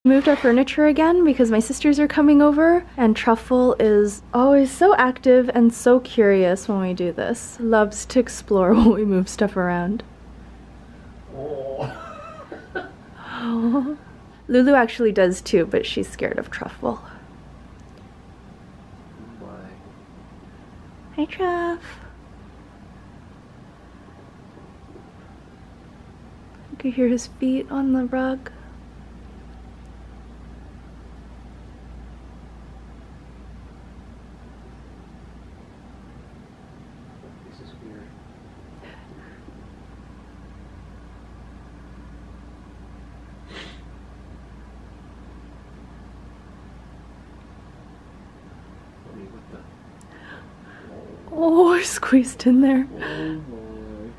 Moved our furniture again because my sisters are coming over, and Truffle is always so active and so curious when we do this. Loves to explore when we move stuff around. Oh. Lulu actually does too, but she's scared of Truffle. Hi, Truff. You can hear his feet on the rug. This is weird. Oh, I squeezed in there. Oh boy.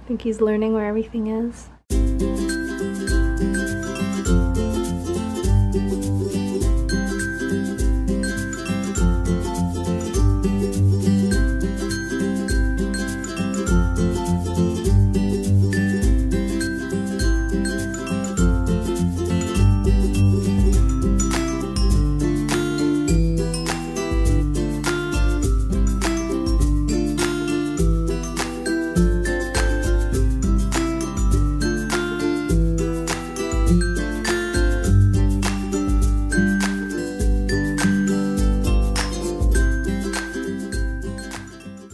I think he's learning where everything is.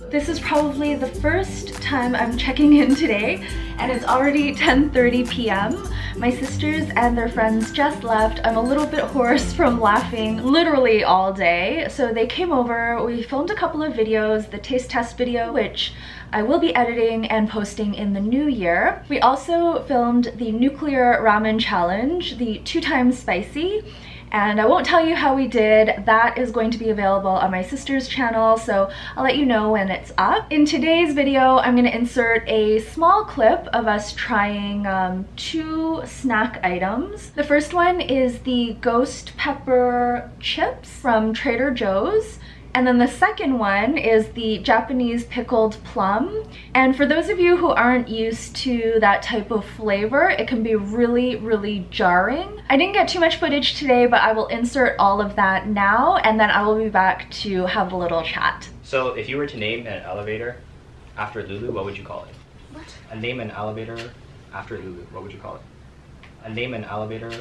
This is probably the first time I'm checking in today, and it's already 10:30 p.m. My sisters and their friends just left. I'm a little bit hoarse from laughing literally all day. So they came over, we filmed a couple of videos, the taste test video, which I will be editing and posting in the new year. We also filmed the nuclear ramen challenge, the 2 times spicy. And I won't tell you how we did. That is going to be available on my sister's channel, so I'll let you know when it's up. In today's video, I'm going to insert a small clip of us trying 2 snack items. The first one is the ghost pepper chips from Trader Joe's. And then the second one is the Japanese pickled plum. And for those of you who aren't used to that type of flavor, it can be really, really jarring. I didn't get too much footage today, but I will insert all of that now, and then I will be back to have a little chat. So if you were to name an elevator after Lulu, what would you call it? What? Name an elevator after Lulu, what would you call it? Name an elevator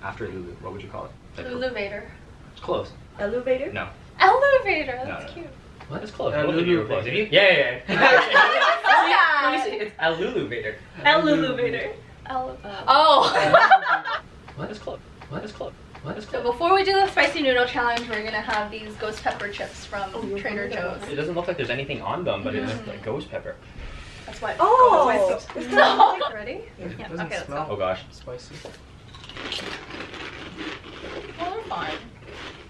after Lulu, what would you call it? Like, Luluvator. it's close. Elevator? No. Elevator, that's No. cute. What? It's close. Both Both of you were close. Luluvator. Yeah. Yeah. Let me see. It's a Luluvator. Luluvator. Oh. What is close? What is close? What is So close? before we do the spicy noodle challenge, we're gonna have these ghost pepper chips from Trader Joe's. It doesn't look like there's anything on them, but it's like ghost pepper. That's what. Oh! So, ready? It Yeah, doesn't okay, let's smell Oh gosh. spicy. Well, they're fine.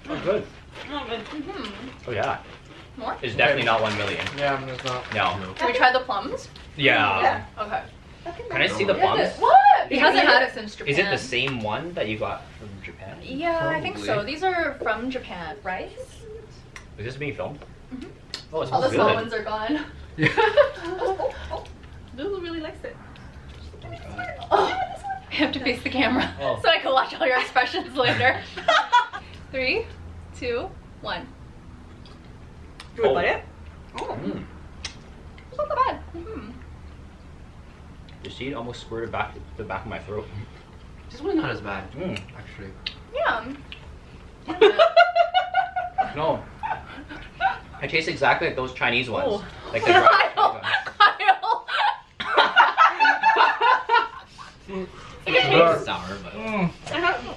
Oh good. Oh yeah. More? It's definitely not 1 million. Yeah, there's not. No. Can we try the plums? Yeah. Okay. Can I see the plums? What? He hasn't had it since Japan. Is it the same one that you got from Japan? Yeah, I think so. Probably. These are from Japan, right? Is this being filmed? Oh, it All the smells small good. ones are gone. Yeah. Lulu really likes it. Oh, I have to face the camera Oh. so I can watch all your expressions later. 3, 2, 1. Do we bite it? Mm. It's not that bad. The seed almost squirted back the back of my throat. This one's not as bad, Mm. actually. Yeah. No. It tastes exactly like those Chinese ones. Oh. Like the dry Kyle. It's sour, but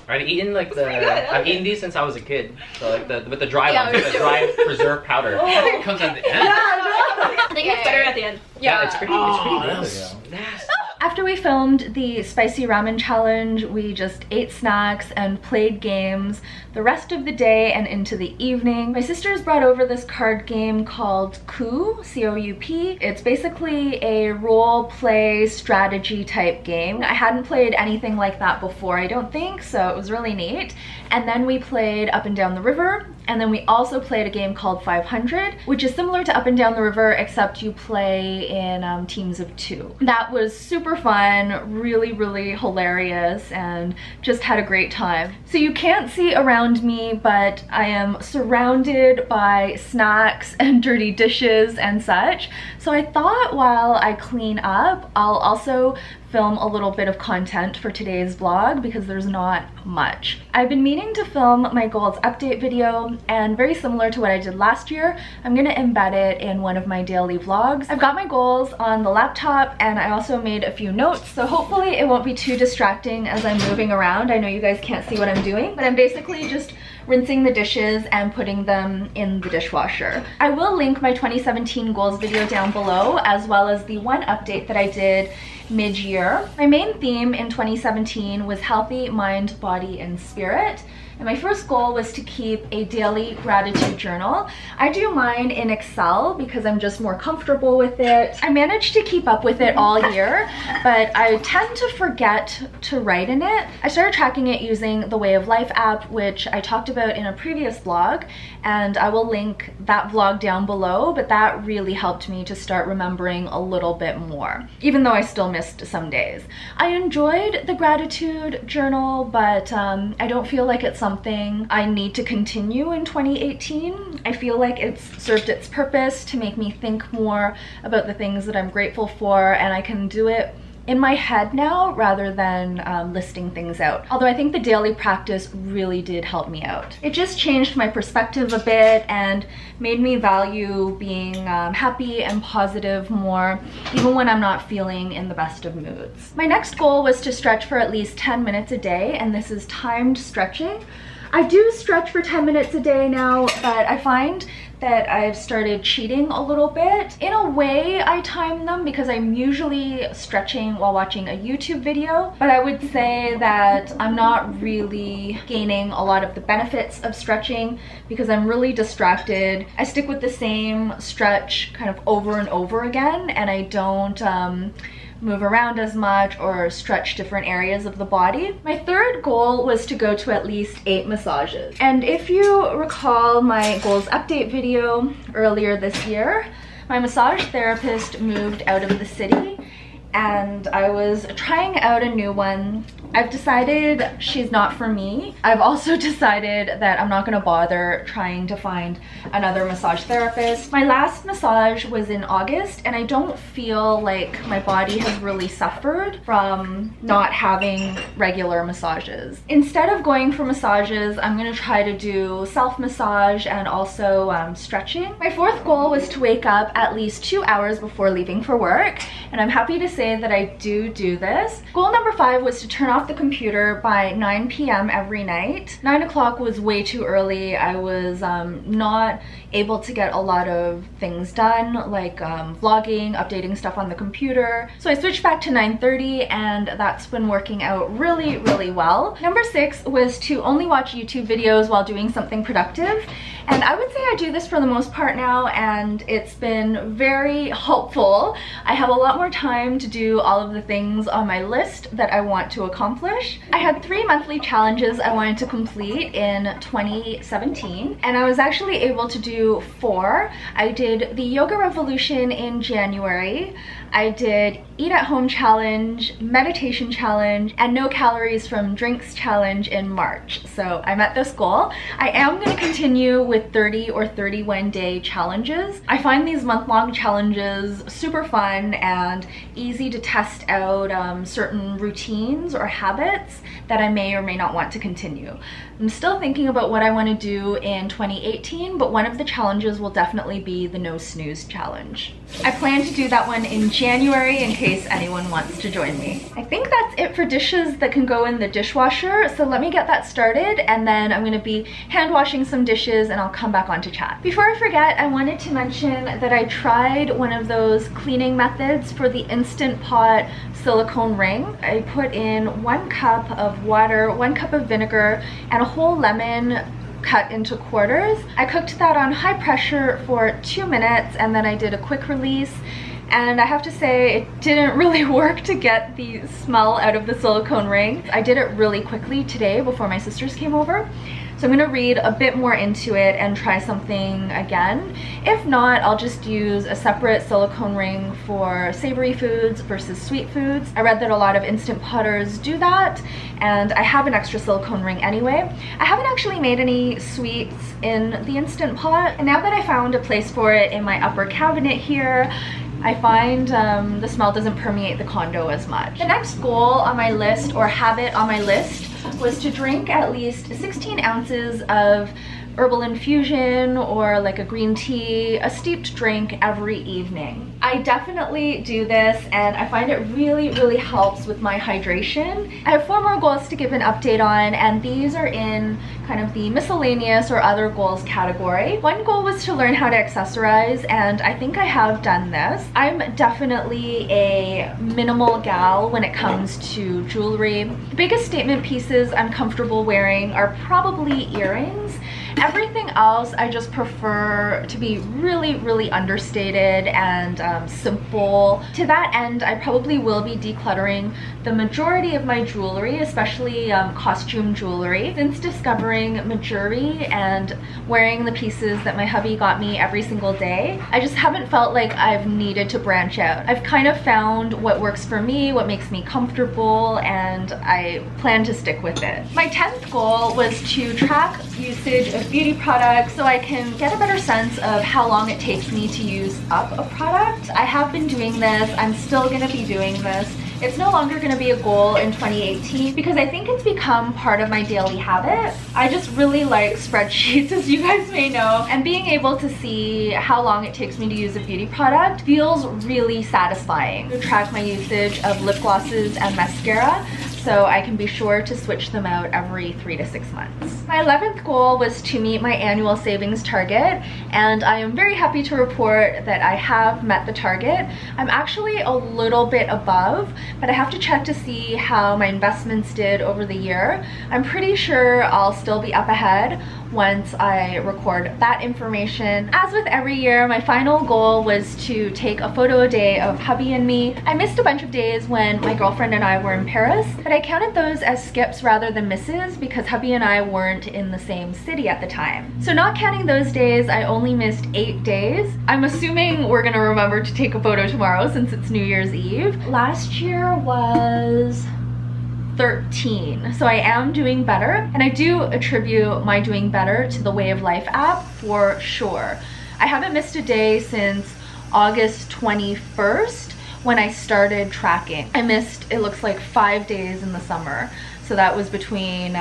I've eaten like I've eaten these since I was a kid. So like with the dry Yeah, ones, with the dry preserved powder. I think it comes at the end. I think it's better at the end. Yeah. It's pretty good. Nasty. After we filmed the spicy ramen challenge, we just ate snacks and played games the rest of the day and into the evening. My sisters brought over this card game called Coup, C-O-U-P. It's basically a role play strategy type game. I hadn't played anything like that before, I don't think, so it was really neat. And then we played Up and Down the River, and then we also played a game called 500, which is similar to Up and Down the River, except you play in teams of 2. That was super super fun, really hilarious, and just had a great time. So you can't see around me, but I am surrounded by snacks and dirty dishes and such. So I thought while I clean up, I'll also film a little bit of content for today's vlog because there's not much. I've been meaning to film my goals update video, and very similar to what I did last year, I'm gonna embed it in one of my daily vlogs. I've got my goals on the laptop, and I also made a few notes, so hopefully it won't be too distracting as I'm moving around. I know you guys can't see what I'm doing, but I'm basically just rinsing the dishes and putting them in the dishwasher. I will link my 2017 goals video down below, as well as the one update that I did mid-year. My main theme in 2017 was healthy mind, body, and spirit. And my first goal was to keep a daily gratitude journal. I do mine in Excel because I'm just more comfortable with it. I managed to keep up with it all year, but I tend to forget to write in it. I started tracking it using the Way of Life app, which I talked about in a previous vlog, and I will link that vlog down below, but that really helped me to start remembering a little bit more, even though I still missed some days. I enjoyed the gratitude journal, but I don't feel like it's something I need to continue in 2018. I feel like it's served its purpose to make me think more about the things that I'm grateful for, and I can do it in my head now rather than listing things out. Although I think the daily practice really did help me out. It just changed my perspective a bit and made me value being happy and positive more, even when I'm not feeling in the best of moods. My next goal was to stretch for at least 10 minutes a day, and this is timed stretching. I do stretch for 10 minutes a day now, but I find that I've started cheating a little bit. In a way, I time them because I'm usually stretching while watching a YouTube video, but I would say that I'm not really gaining a lot of the benefits of stretching because I'm really distracted. I stick with the same stretch kind of over and over again, and I don't move around as much or stretch different areas of the body. My third goal was to go to at least 8 massages. And if you recall my goals update video earlier this year, my massage therapist moved out of the city and I was trying out a new one. I've decided she's not for me. I've also decided that I'm not gonna bother trying to find another massage therapist. My last massage was in August, and I don't feel like my body has really suffered from not having regular massages. Instead of going for massages, I'm gonna try to do self-massage and also stretching. My fourth goal was to wake up at least 2 hours before leaving for work, and I'm happy to say that I do this. Goal number 5 was to turn off the computer by 9 p.m. every night. 9 o'clock was way too early. I was not able to get a lot of things done, like vlogging, updating stuff on the computer. So I switched back to 9:30, and that's been working out really well. Number 6 was to only watch YouTube videos while doing something productive. And I would say I do this for the most part now, and it's been very helpful. I have a lot more time to do all of the things on my list that I want to accomplish. I had 3 monthly challenges I wanted to complete in 2017, and I was actually able to do 4. I did the Yoga Revolution in January. I did Eat at Home Challenge, Meditation Challenge, and No Calories from Drinks Challenge in March. So I met this goal. I am going to continue with 30 or 31 day challenges. I find these month-long challenges super fun and easy to test out certain routines or habits that I may or may not want to continue. I'm still thinking about what I want to do in 2018, but one of the challenges will definitely be the No Snooze Challenge. I plan to do that one in January in case anyone wants to join me. I think that's it for dishes that can go in the dishwasher, so let me get that started, and then I'm going to be hand washing some dishes and I'll come back on to chat. Before I forget, I wanted to mention that I tried one of those cleaning methods for the Instant Pot silicone ring. I put in 1 cup of water, 1 cup of vinegar, and a whole lemon cut into quarters. I cooked that on high pressure for 2 minutes, and then I did a quick release and I have to say it didn't really work to get the smell out of the silicone ring. I did it really quickly today before my sisters came over. So I'm gonna read a bit more into it and try something again. If not, I'll just use a separate silicone ring for savory foods versus sweet foods. I read that a lot of Instant Potters do that, and I have an extra silicone ring anyway. I haven't actually made any sweets in the Instant Pot, and now that I found a place for it in my upper cabinet here, I find the smell doesn't permeate the condo as much. The next goal on my list, or habit on my list, was to drink at least 16 ounces of herbal infusion or like a green tea, a steeped drink every evening. I definitely do this and I find it really helps with my hydration. I have 4 more goals to give an update on, and these are in kind of the miscellaneous or other goals category. One goal was to learn how to accessorize, and I think I have done this. I'm definitely a minimal gal when it comes to jewelry. The biggest statement pieces I'm comfortable wearing are probably earrings. Everything else I just prefer to be really understated and simple. To that end, I probably will be decluttering the majority of my jewelry, especially costume jewelry. Since discovering Majuri and wearing the pieces that my hubby got me every single day, I just haven't felt like I've needed to branch out. I've kind of found what works for me, what makes me comfortable, and I plan to stick with it. My 10th goal was to track usage of beauty products so I can get a better sense of how long it takes me to use up a product. I have been doing this, I'm still gonna be doing this. It's no longer gonna be a goal in 2018 because I think it's become part of my daily habit. I just really like spreadsheets, as you guys may know, and being able to see how long it takes me to use a beauty product feels really satisfying. To track my usage of lip glosses and mascara, so I can be sure to switch them out every 3 to 6 months. My 11th goal was to meet my annual savings target, and I am very happy to report that I have met the target. I'm actually a little bit above, but I have to check to see how my investments did over the year. I'm pretty sure I'll still be up ahead once I record that information. As with every year, my final goal was to take a photo a day of hubby and me. I missed a bunch of days when my girlfriend and I were in Paris, but I counted those as skips rather than misses because hubby and I weren't in the same city at the time. So not counting those days, I only missed 8 days. I'm assuming we're gonna remember to take a photo tomorrow since it's New Year's Eve. Last year was 13, so I am doing better, and I do attribute my doing better to the Way of Life app for sure. I haven't missed a day since August 21st when I started tracking. I missed, it looks like 5 days in the summer, so that was between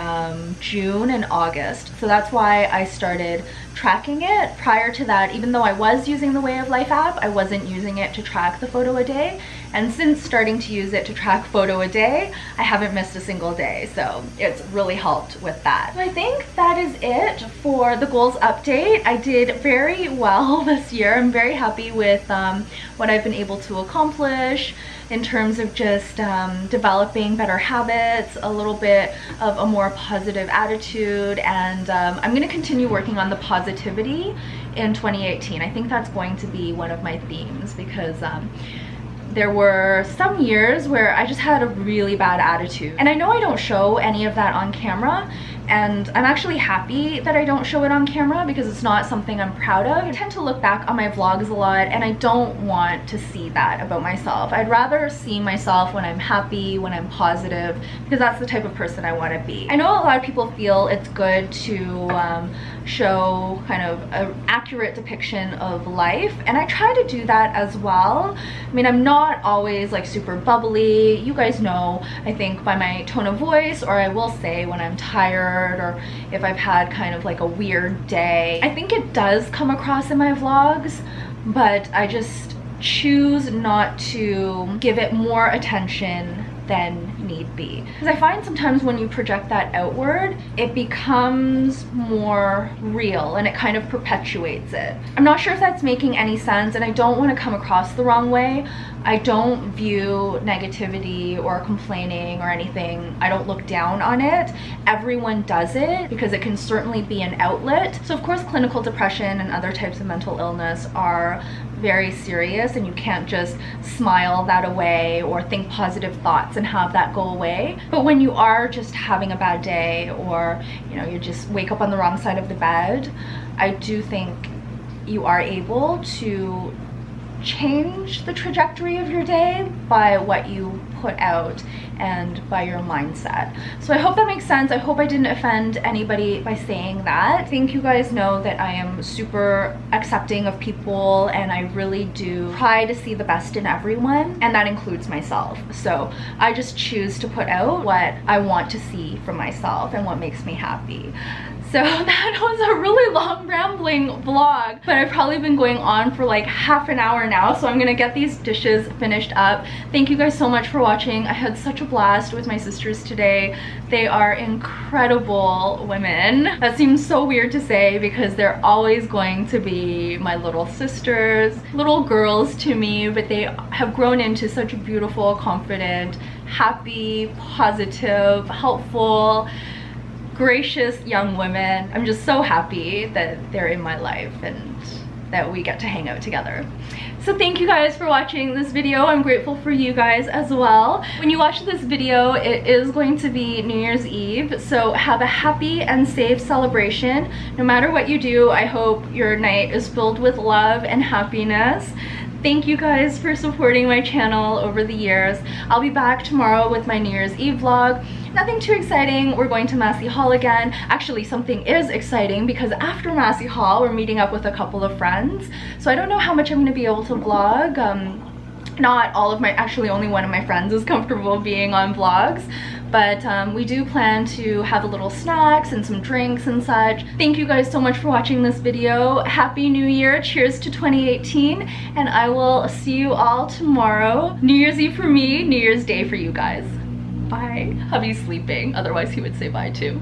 June and August. So that's why I started tracking it. Prior to that, even though I was using the Way of Life app, I wasn't using it to track the photo a day. And since starting to use it to track photo a day, I haven't missed a single day. So it's really helped with that. So I think that is it for the goals update. I did very well this year. I'm very happy with what I've been able to accomplish in terms of just developing better habits, a little bit of a more positive attitude, and I'm gonna continue working on the positivity in 2018. I think that's going to be one of my themes because there were some years where I just had a really bad attitude. And I know I don't show any of that on camera, and I'm actually happy that I don't show it on camera because it's not something I'm proud of. I tend to look back on my vlogs a lot, and I don't want to see that about myself. I'd rather see myself when I'm happy, when I'm positive, because that's the type of person I want to be. I know a lot of people feel it's good to show kind of an accurate depiction of life, and I try to do that as well. I mean, I'm not always like super bubbly. You guys know, I think, by my tone of voice, or I will say when I'm tired or if I've had kind of like a weird day. I think it does come across in my vlogs, but I just choose not to give it more attention than need be. Because I find sometimes when you project that outward, it becomes more real and it kind of perpetuates it. I'm not sure if that's making any sense, and I don't want to come across the wrong way. I don't view negativity or complaining or anything. I don't look down on it. Everyone does it because it can certainly be an outlet. So of course, clinical depression and other types of mental illness are very serious and you can't just smile that away or think positive thoughts and have that go away. But when you are just having a bad day, or you know, you just wake up on the wrong side of the bed, I do think you are able to change the trajectory of your day by what you put out and by your mindset. So I hope that makes sense. I hope I didn't offend anybody by saying that. I think you guys know that I am super accepting of people, and I really do try to see the best in everyone, and that includes myself. So I just choose to put out what I want to see from myself and what makes me happy. So that was a really long rambling vlog, but I've probably been going on for like half an hour now, so I'm gonna get these dishes finished up. Thank you guys so much for watching. I had such a blast with my sisters today. They are incredible women. That seems so weird to say because they're always going to be my little sisters, little girls to me, but they have grown into such beautiful, confident, happy, positive, helpful, gracious young women. I'm just so happy that they're in my life and that we get to hang out together. So thank you guys for watching this video. I'm grateful for you guys as well. When you watch this video, it is going to be New Year's Eve, so have a happy and safe celebration. No matter what you do, I hope your night is filled with love and happiness. Thank you guys for supporting my channel over the years. I'll be back tomorrow with my New Year's Eve vlog. Nothing too exciting. We're going to Massey Hall again. Actually, something is exciting because after Massey Hall, we're meeting up with a couple of friends. So I don't know how much I'm going to be able to vlog. Not all of my, actually only one of my friends is comfortable being on vlogs. But we do plan to have a little snacks and some drinks and such. Thank you guys so much for watching this video. Happy New Year. Cheers to 2018. And I will see you all tomorrow. New Year's Eve for me, New Year's Day for you guys. Bye. Hubby's sleeping, otherwise he would say bye too.